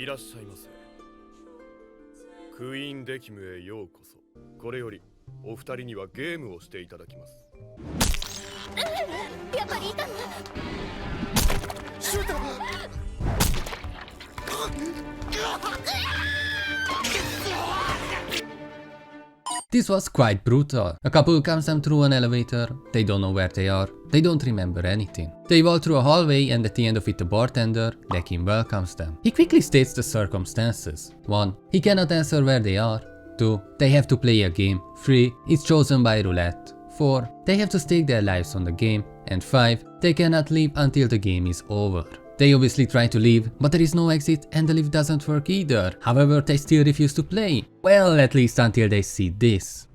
いらっしゃいませ。クイーンデキムへようこそ。これよりお二人にはゲームをしていただきます。やっぱりいたんだ。シュート。This was quite brutal. A couple comes them through an elevator, they don't know where they are, they don't remember anything. They walk through a hallway and at the end of it the bartender, Decim, welcomes them. He quickly states the circumstances. 1. He cannot answer where they are. 2. They have to play a game. 3. It's chosen by roulette. 4. They have to stake their lives on the game. And 5. They cannot leave until the game is over. They obviously try to leave, but there is no exit and the lift doesn't work either. However, they still refuse to play. Well, at least until they see this.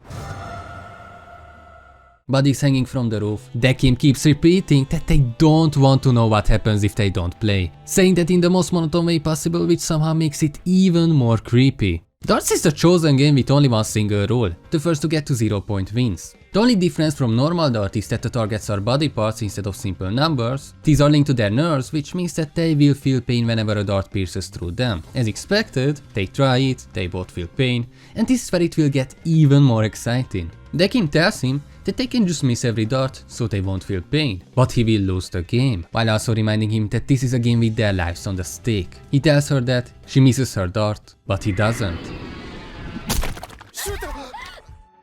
Bodies hanging from the roof. Decim keeps repeating that they don't want to know what happens if they don't play, saying that in the most monotone way possible, which somehow makes it even more creepy. Darts is the chosen game with only one single rule. The first to get to 0 point wins. The only difference from normal dart is that the targets are body parts instead of simple numbers. These are linked to their nerves, which means that they will feel pain whenever a dart pierces through them. As expected, they try it, they both feel pain, and this is where it will get even more exciting. Decim tells him that they can just miss every dart, so they won't feel pain, but he will lose the game, while also reminding him that this is a game with their lives on the stake. He tells her that she misses her dart, but he doesn't.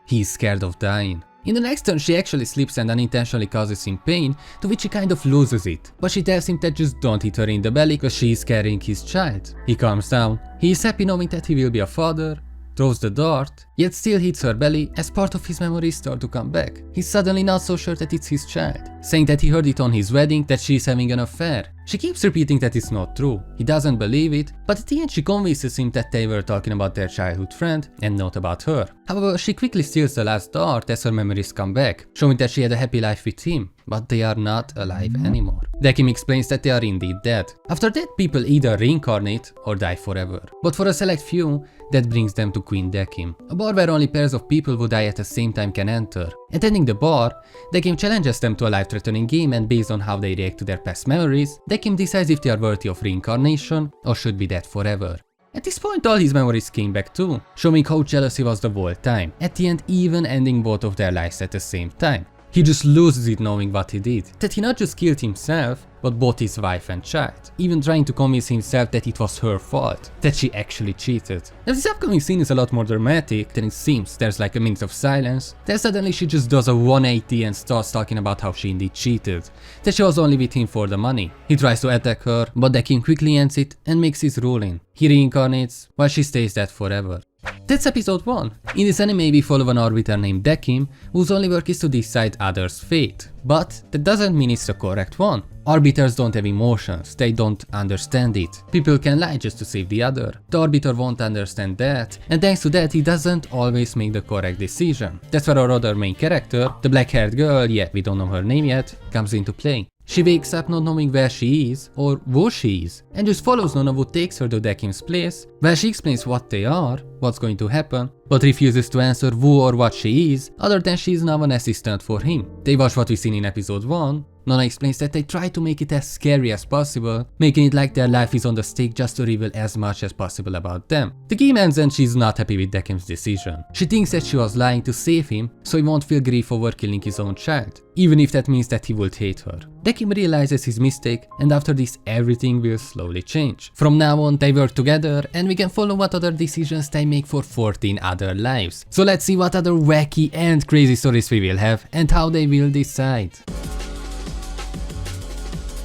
He's scared of dying. In the next turn she actually slips and unintentionally causes him pain, to which he kind of loses it, but she tells him that just don't hit her in the belly cause she is carrying his child. He calms down, he is happy knowing that he will be a father, throws the dart, yet still hits her belly as part of his memories start to come back. He's suddenly not so sure that it's his child, saying that he heard it on his wedding that she is having an affair. She keeps repeating that it's not true. He doesn't believe it, but at the end she convinces him that they were talking about their childhood friend and not about her. However, she quickly steals the last dart as her memories come back, showing that she had a happy life with him, but they are not alive anymore. Decim explains that they are indeed dead. After that, people either reincarnate or die forever, but for a select few, that brings them to Quindecim, a bar where only pairs of people who die at the same time can enter. Attending the bar, Decim challenges them to a life-threatening game, and based on how they react to their past memories, Decim decides if they are worthy of reincarnation or should be dead forever. At this point all his memories came back too, showing how jealous he was the whole time, at the end even ending both of their lives at the same time. He just loses it knowing what he did, that he not just killed himself, but both his wife and child, even trying to convince himself that it was her fault, that she actually cheated. As this upcoming scene is a lot more dramatic than it seems, there's like a minute of silence, then suddenly she just does a 180 and starts talking about how she indeed cheated, that she was only with him for the money. He tries to attack her, but Decim quickly ends it and makes his ruling. He reincarnates, while she stays dead forever. That's episode 1. In this anime we follow an arbiter named Decim, whose only work is to decide others' fate. But that doesn't mean it's the correct one. Arbiters don't have emotions, they don't understand it. People can lie just to save the other. The arbiter won't understand that, and thanks to that he doesn't always make the correct decision. That's where our other main character, the black-haired girl, yeah, we don't know her name yet, comes into play. She wakes up not knowing where she is, or who she is, and just follows Nona, who takes her to Decim's place, where she explains what they are, what's going to happen, but refuses to answer who or what she is, other than she is now an assistant for him. They watch what we seen in episode 1. Nona explains that they try to make it as scary as possible, making it like their life is on the stake just to reveal as much as possible about them. The game ends and she's not happy with Decim's decision. She thinks that she was lying to save him, so he won't feel grief over killing his own child, even if that means that he would hate her. Decim realizes his mistake, and after this everything will slowly change. From now on they work together, and we can follow what other decisions they make for 14 other lives. So let's see what other wacky and crazy stories we will have, and how they will decide.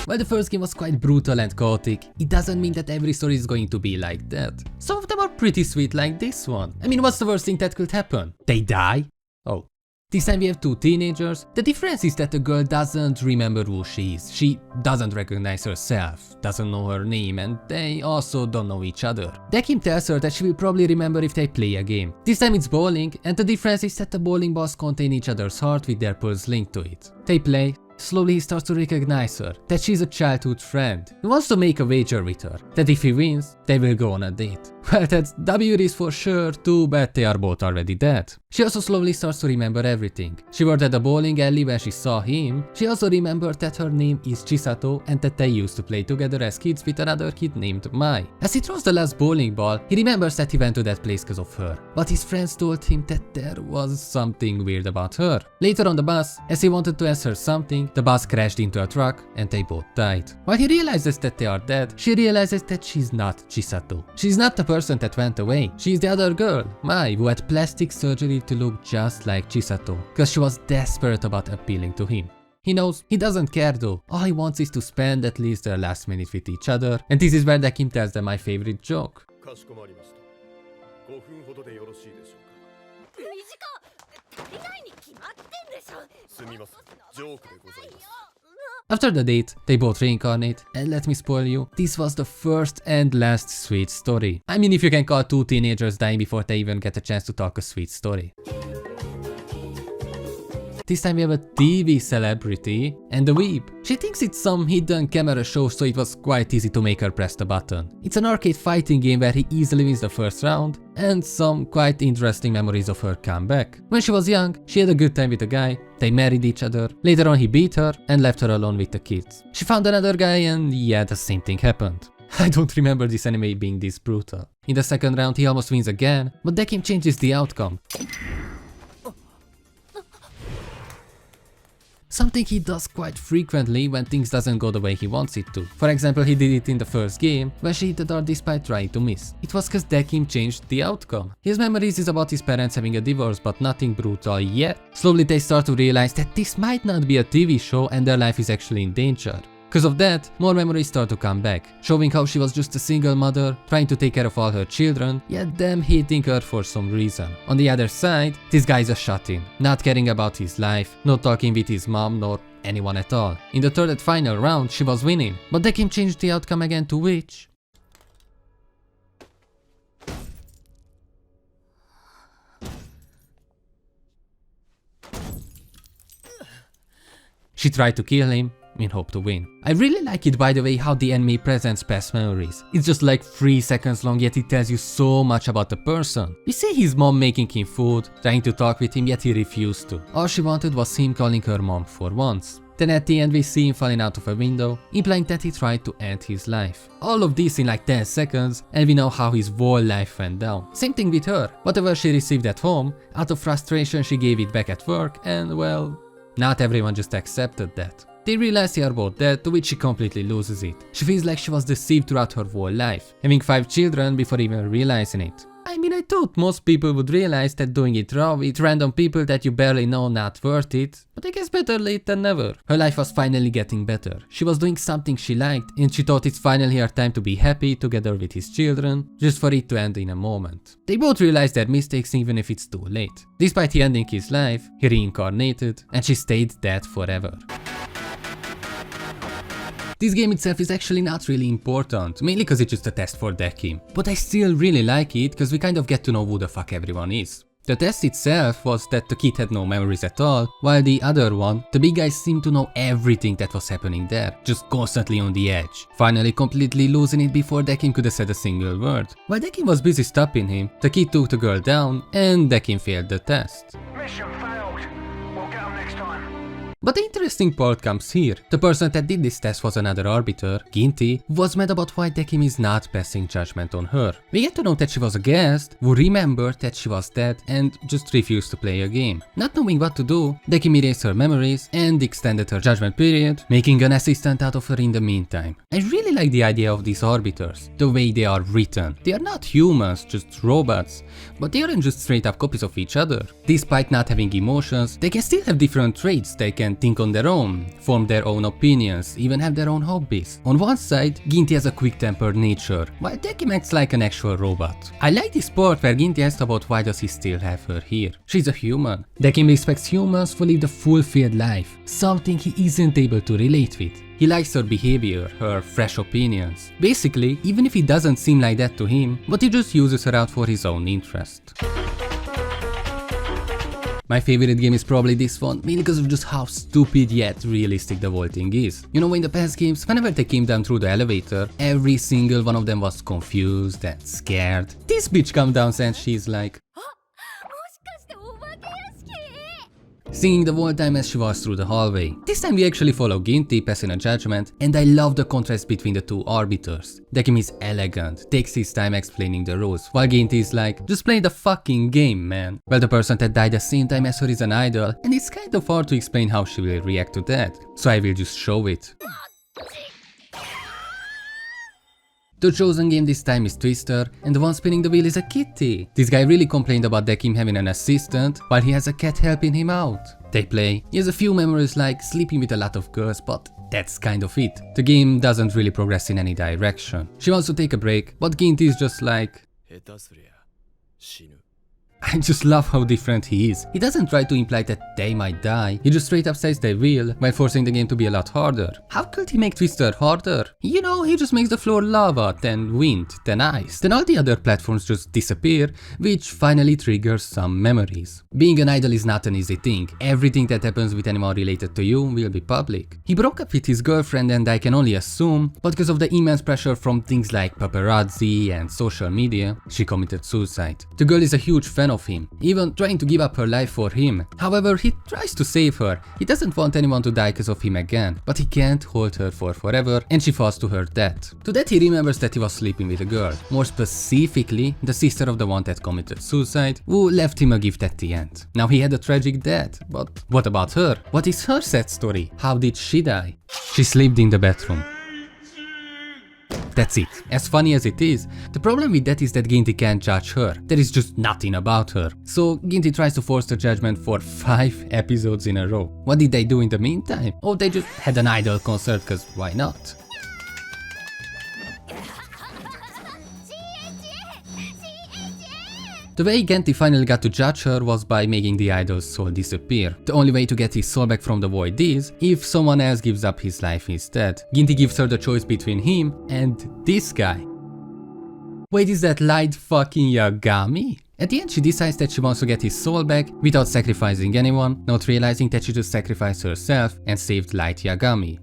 While the first game was quite brutal and chaotic, it doesn't mean that every story is going to be like that. Some of them are pretty sweet like this one. I mean, what's the worst thing that could happen? They die? Oh. This time we have 2 teenagers. The difference is that the girl doesn't remember who she is. She doesn't recognize herself, doesn't know her name, and they also don't know each other. Decim tells her that she will probably remember if they play a game. This time it's bowling, and the difference is that the bowling balls contain each other's heart with their pulse linked to it. They play. Slowly he starts to recognize her, that she's a childhood friend. He wants to make a wager with her, that if he wins, they will go on a date. Well, that's W is for sure, too bad they are both already dead. She also slowly starts to remember everything. She worked at the bowling alley when she saw him. She also remembered that her name is Chisato and that they used to play together as kids with another kid named Mai. As he throws the last bowling ball, he remembers that he went to that place because of her. But his friends told him that there was something weird about her. Later on the bus, as he wanted to ask her something, the bus crashed into a truck and they both died. While he realizes that they are dead, she realizes that she's not Chisato. She's not the person that went away. She's the other girl, Mai, who had plastic surgery to look just like Chisato, because she was desperate about appealing to him. He knows he doesn't care though. All he wants is to spend at least their last minute with each other, and this is where Decim tells them my favorite joke. かしこまりました。5分ほどでよろしいでしょうか。短っ。足りないに決まってんでしょ。すみません。ジョークでございます。 After the date, they both reincarnate, and let me spoil you, this was the first and last sweet story. I mean, if you can call two teenagers dying before they even get a chance to talk a sweet story. This time we have a TV celebrity and a weeb. She thinks it's some hidden camera show, so it was quite easy to make her press the button. It's an arcade fighting game where he easily wins the first round, and some quite interesting memories of her come back. When she was young, she had a good time with a guy, they married each other, later on he beat her and left her alone with the kids. She found another guy and yeah, the same thing happened. I don't remember this anime being this brutal. In the second round he almost wins again, but Decim changes the outcome. Something he does quite frequently when things doesn't go the way he wants it to. For example, he did it in the first game, where she hit the dart despite trying to miss. It was cause Decim changed the outcome. His memories is about his parents having a divorce, but nothing brutal yet. Slowly they start to realize that this might not be a TV show and their life is actually in danger. Because of that, more memories start to come back, showing how she was just a single mother, trying to take care of all her children, yet them hating her for some reason. On the other side, this guy's a shut-in, not caring about his life, not talking with his mom nor anyone at all. In the third and final round, she was winning, but Decim changed the outcome again to which... she tried to kill him in hope to win. I really like it, by the way, how the anime presents past memories. It's just like 3 seconds long, yet it tells you so much about the person. We see his mom making him food, trying to talk with him, yet he refused to. All she wanted was him calling her mom for once. Then at the end we see him falling out of a window, implying that he tried to end his life. All of this in like 10 seconds, and we know how his whole life went down. Same thing with her. Whatever she received at home, out of frustration she gave it back at work, and well, not everyone just accepted that. They realize they are both dead, to which she completely loses it. She feels like she was deceived throughout her whole life, having 5 children before even realizing it. I mean, I thought most people would realize that doing it raw with random people that you barely know not worth it, but I guess better late than never. Her life was finally getting better. She was doing something she liked, and she thought it's finally her time to be happy together with his children, just for it to end in a moment. They both realized their mistakes even if it's too late. Despite he ending his life, he reincarnated, and she stayed dead forever. This game itself is actually not really important, mainly cause it's just a test for Decim. But I still really like it cause we kind of get to know who the fuck everyone is. The test itself was that the kid had no memories at all, while the other one, the big guy, seemed to know everything that was happening there, just constantly on the edge. Finally completely losing it before Decim could have said a single word. While Decim was busy stopping him, the kid took the girl down and Decim failed the test. Mission failed. We'll get 'em next time. But the interesting part comes here. The person that did this test was another arbiter, Ginti, who was mad about why Decim is not passing judgment on her. We get to know that she was a guest who remembered that she was dead and just refused to play a game. Not knowing what to do, Decim erased her memories and extended her judgment period, making an assistant out of her in the meantime. I really like the idea of these arbiters, the way they are written. They are not humans, just robots, but they aren't just straight up copies of each other. Despite not having emotions, they can still have different traits. They can think on their own, form their own opinions, even have their own hobbies. On one side, Ginti has a quick-tempered nature, while Decim acts like an actual robot. I like this part where Ginti asked about why does he still have her here. She's a human. Decim respects humans who live a fulfilled life, something he isn't able to relate with. He likes her behavior, her fresh opinions. Basically, even if it doesn't seem like that to him, but he just uses her out for his own interest. My favorite game is probably this one, mainly because of just how stupid yet realistic the whole thing is. You know, in the past games, whenever they came down through the elevator, every single one of them was confused and scared. This bitch comes down and she's like, singing the whole time as she walks through the hallway. This time we actually follow Ginti passing a judgment, and I love the contrast between the two arbiters. Decim is elegant, takes his time explaining the rules, while Ginti is like, just play the fucking game, man. Well, the person that died the same time as her is an idol, and it's kind of hard to explain how she will react to that, so I will just show it. The chosen game this time is Twister, and the one spinning the wheel is a kitty. This guy really complained about Decim having an assistant, while he has a cat helping him out. They play. He has a few memories like sleeping with a lot of girls, but that's kind of it. The game doesn't really progress in any direction. She wants to take a break, but Ginti is just like, I just love how different he is. He doesn't try to imply that they might die, he just straight up says they will, while forcing the game to be a lot harder. How could he make Twister harder? You know, he just makes the floor lava, then wind, then ice, then all the other platforms just disappear, which finally triggers some memories. Being an idol is not an easy thing. Everything that happens with anyone related to you will be public. He broke up with his girlfriend, and I can only assume, but because of the immense pressure from things like paparazzi and social media, she committed suicide. The girl is a huge fan of him, even trying to give up her life for him. However, he tries to save her. He doesn't want anyone to die because of him again, but he can't hold her for forever, and she falls to her death. To that he remembers that he was sleeping with a girl, more specifically the sister of the one that committed suicide, who left him a gift at the end. Now he had a tragic death, but what about her? What is her sad story? How did she die? She slept in the bathroom. That's it. As funny as it is, the problem with that is that Ginti can't judge her. There is just nothing about her. So Ginti tries to force the judgment for 5 episodes in a row. What did they do in the meantime? Oh, they just had an idol concert, cause why not? The way Ginti finally got to judge her was by making the idol's soul disappear. The only way to get his soul back from the void is if someone else gives up his life instead. Ginti gives her the choice between him and this guy. Wait, is that Light fucking Yagami? At the end she decides that she wants to get his soul back without sacrificing anyone, not realizing that she just sacrificed herself and saved Light Yagami.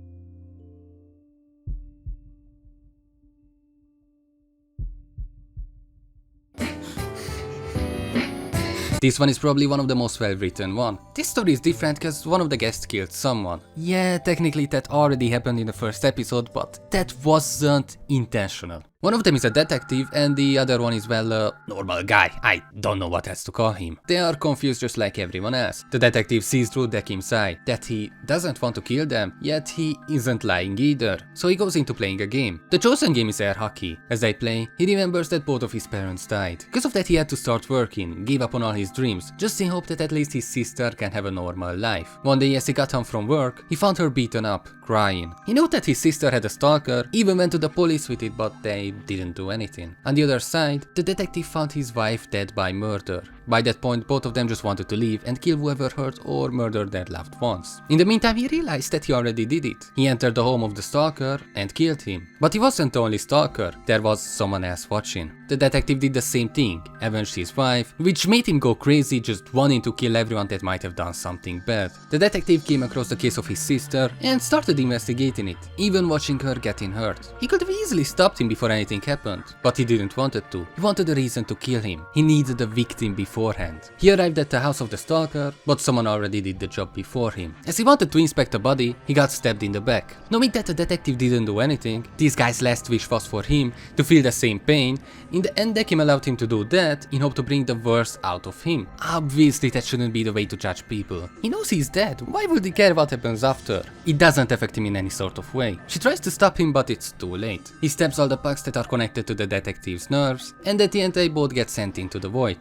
This one is probably one of the most well written one. This story is different because one of the guests killed someone. Yeah, technically that already happened in the first episode, but that wasn't intentional. One of them is a detective and the other one is, well, a normal guy. I don't know what else to call him. They are confused just like everyone else. The detective sees through Decim's eye that he doesn't want to kill them, yet he isn't lying either. So he goes into playing a game. The chosen game is air hockey. As they play, he remembers that both of his parents died. Because of that he had to start working, gave up on all his dreams, just in hope that at least his sister can have a normal life. One day as he got home from work, he found her beaten up, crying. He knew that his sister had a stalker, even went to the police with it, but they didn't do anything. On the other side, the detective found his wife dead by murder. By that point, both of them just wanted to leave and kill whoever hurt or murdered their loved ones. In the meantime, he realized that he already did it. He entered the home of the stalker and killed him. But he wasn't the only stalker, there was someone else watching. The detective did the same thing, avenged his wife, which made him go crazy just wanting to kill everyone that might have done something bad. The detective came across the case of his sister and started investigating it, even watching her getting hurt. He could have easily stopped him before anything happened, but he didn't want it to. He wanted a reason to kill him. He needed a victim beforehand. He arrived at the house of the stalker, but someone already did the job before him. As he wanted to inspect the body, he got stabbed in the back. Knowing that the detective didn't do anything, this guy's last wish was for him to feel the same pain. In the end, Decim allowed him to do that in hope to bring the worst out of him. Obviously that shouldn't be the way to judge people. He knows he's dead, why would he care what happens after? It doesn't affect him in any sort of way. She tries to stop him, but it's too late. He stabs all the pucks that are connected to the detective's nerves, and at the end they both get sent into the void.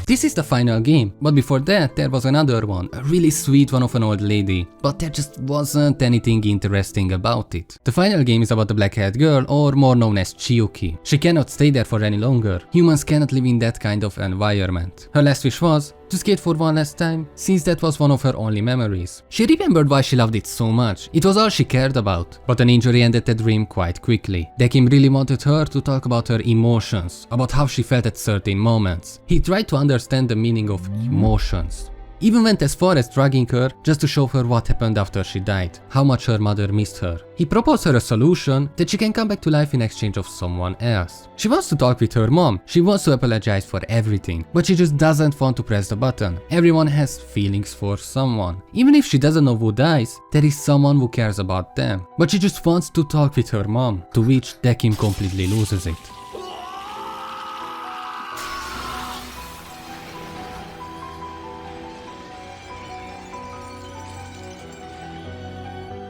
This is the final game, but before that there was another one, a really sweet one of an old lady, but there just wasn't anything interesting about it. The final game is about the black-haired girl, or more known as Chiyuki. She cannot stay there for any longer. Humans cannot live in that kind of environment. Her last wish was to skate for one last time, since that was one of her only memories. She remembered why she loved it so much, it was all she cared about. But an injury ended the dream quite quickly. Decim really wanted her to talk about her emotions, about how she felt at certain moments. He tried to understand the meaning of emotions. Even went as far as drugging her just to show her what happened after she died, how much her mother missed her. He proposed her a solution that she can come back to life in exchange of someone else. She wants to talk with her mom, she wants to apologize for everything, but she just doesn't want to press the button. Everyone has feelings for someone. Even if she doesn't know who dies, there is someone who cares about them. But she just wants to talk with her mom, to which Decim completely loses it.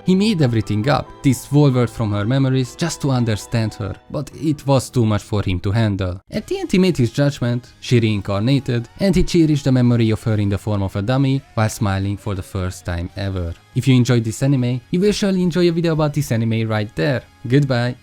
He made everything up, this whole world from her memories, just to understand her, but it was too much for him to handle. At the end he made his judgment, she reincarnated, and he cherished the memory of her in the form of a dummy, while smiling for the first time ever. If you enjoyed this anime, you will surely enjoy a video about this anime right there. Goodbye!